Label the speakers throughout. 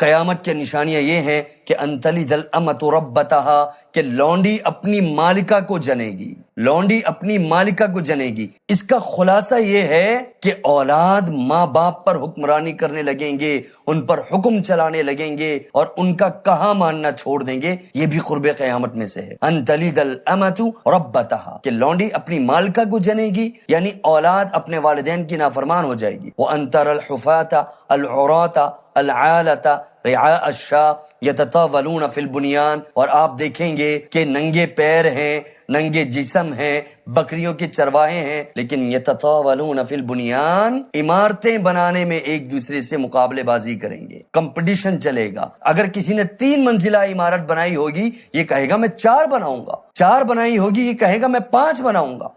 Speaker 1: قیامت کی نشانیاں یہ ہیں کہ انتلد الامۃ ربتہا، کہ لونڈی اپنی مالکہ کو جنے گی، لونڈی اپنی مالکہ کو جنے گی۔ اس کا خلاصہ یہ ہے کہ اولاد ماں باپ پر حکمرانی کرنے لگیں گے، ان پر حکم چلانے لگیں گے اور ان کا کہاں ماننا چھوڑ دیں گے۔ یہ بھی قرب قیامت میں سے ہے۔ انتلد الامۃ ربتہا، کہ لونڈی اپنی مالکہ کو جنے گی، یعنی اولاد اپنے والدین کی نافرمان ہو جائے گی۔ وَأَن تَرَى الْحُفَاةَ الْعُرَاةَ الْعَالَةَ رعاء الشاة یتطاولون فی البنیان، اور آپ دیکھیں گے کہ ننگے پیر ہیں، ننگے جسم ہیں، بکریوں کے چرواہے ہیں، لیکن یتطاولون فی البنیان، عمارتیں بنانے میں ایک دوسرے سے مقابلے بازی کریں گے، کمپٹیشن چلے گا۔ اگر کسی نے 3 منزلہ عمارت بنائی ہوگی، یہ کہے گا میں 4 بناؤں گا، 4 بنائی ہوگی، یہ کہے گا میں 5 بناؤں گا۔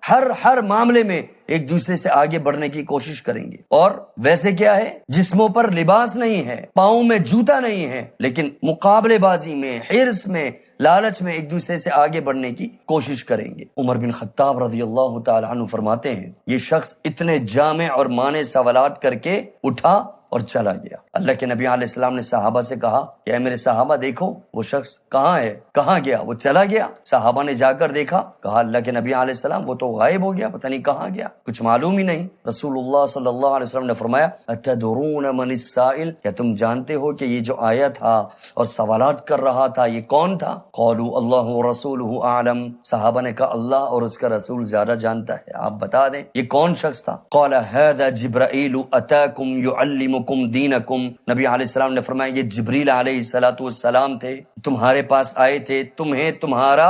Speaker 1: ہر معاملے میں ایک دوسرے سے آگے بڑھنے کی کوشش کریں گے۔ اور ویسے کیا ہے، جسموں پر لباس نہیں ہے، پاؤں میں جوتا نہیں ہے، لیکن مقابلے بازی میں، حرص میں، لالچ میں ایک دوسرے سے آگے بڑھنے کی کوشش کریں گے۔ عمر بن خطاب رضی اللہ تعالی عنہ فرماتے ہیں، یہ شخص اتنے جامع اور مانع سوالات کر کے اٹھا اور چلا گیا۔ اللہ کے نبی علیہ السلام نے صحابہ سے کہا کہ اے میرے صحابہ دیکھو وہ شخص کہاں ہے، کہاں گیا؟ وہ چلا گیا۔ صحابہ نے جا کر دیکھا، کہا اللہ کے نبی علیہ السلام وہ تو غائب ہو گیا، پتہ نہیں کہاں گیا، کچھ معلوم ہی نہیں۔ رسول اللہ صلی اللہ علیہ وسلم نے فرمایا اتدرون من السائل، کیا تم جانتے ہو کہ یہ جو آیا تھا اور سوالات کر رہا تھا یہ کون تھا؟ قالوا اللہ ورسولہ اعلم، صحابہ نے کہا اللہ اور اس کا رسول زیادہ جانتا ہے، آپ بتا دیں یہ کون شخص تھا۔ قال هذا جبرائیل اتاکم یعلمکم دینکم، نبی علیہ السلام نے فرمایا یہ جبریل علیہ السلام تھے، تمہارے پاس آئے تھے تمہیں تمہارا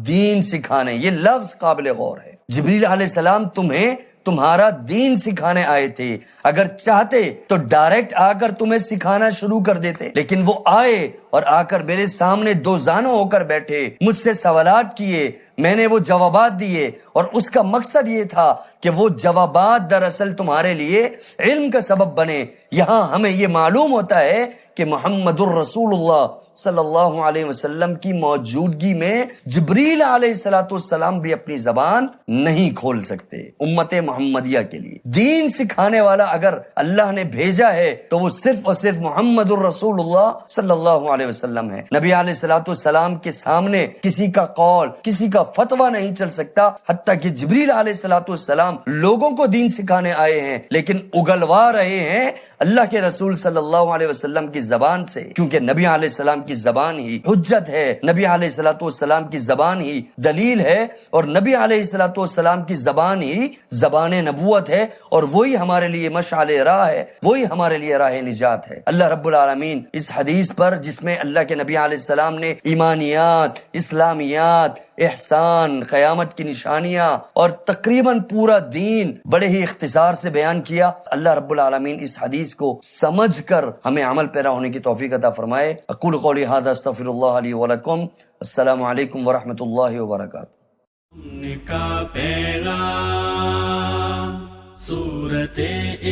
Speaker 1: دین سکھانے۔ یہ لفظ قابل غور ہے، جبریل علیہ السلام تمہیں تمہارا دین سکھانے آئے تھے۔ اگر چاہتے تو ڈائریکٹ آ کر تمہیں سکھانا شروع کر دیتے، لیکن وہ آئے اور آ کر میرے سامنے 2 زانوں ہو کر بیٹھے، مجھ سے سوالات کیے، میں نے وہ جوابات دیے، اور اس کا مقصد یہ تھا کہ وہ جوابات دراصل تمہارے لیے علم کا سبب بنے۔ یہاں ہمیں یہ معلوم ہوتا ہے کہ محمد الرسول اللہ صلی اللہ علیہ وسلم کی موجودگی میں جبریل علیہ السلام بھی اپنی زبان نہیں کھول سکتے۔ امت محمدیہ کے لیے دین سکھانے والا اگر اللہ نے بھیجا ہے تو وہ صرف اور صرف محمد الرسول اللہ صلی اللہ علیہ وسلم ہے۔ نبی علیہ السلام کے سامنے کسی کا قول، کسی کا فتویٰ نہیں چل سکتا، حتیٰ کہ جبریل علیہ السلام لوگوں کو دین سکھانے آئے ہیں، لیکن اگلوا رہے ہیں اللہ کے رسول صلی اللہ علیہ وسلم کی زبان سے، کیونکہ نبی علیہ السلام کی زبان ہی حجت ہے، نبی علیہ السلام کی زبان ہی دلیل ہے، اور نبی علیہ السلام کی زبان ہی زبان نبوت ہے، اور وہی ہمارے لیے مشعل راہ ہے، وہی ہمارے لیے راہ نجات ہے۔ اللہ رب العالمین اس حدیث پر جس میں اللہ کے نبی علیہ السلام نے ایمانیات، اسلامیات، احسان، قیامت کی نشانیاں اور تقریباً پورا دین بڑے ہی اختصار سے بیان کیا، اللہ رب العالمین اس حدیث کو سمجھ کر ہمیں عمل پیرا ہونے کی توفیق عطا فرمائے۔ اقول قولی ھذا استغفر اللہ لی ولکم، السلام علیکم ورحمۃ اللہ وبرکاتہ۔
Speaker 2: امن کا پیغام صورت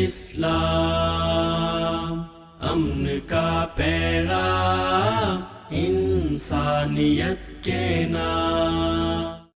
Speaker 2: اسلام، امن کا پیغام انسانیت کے نام۔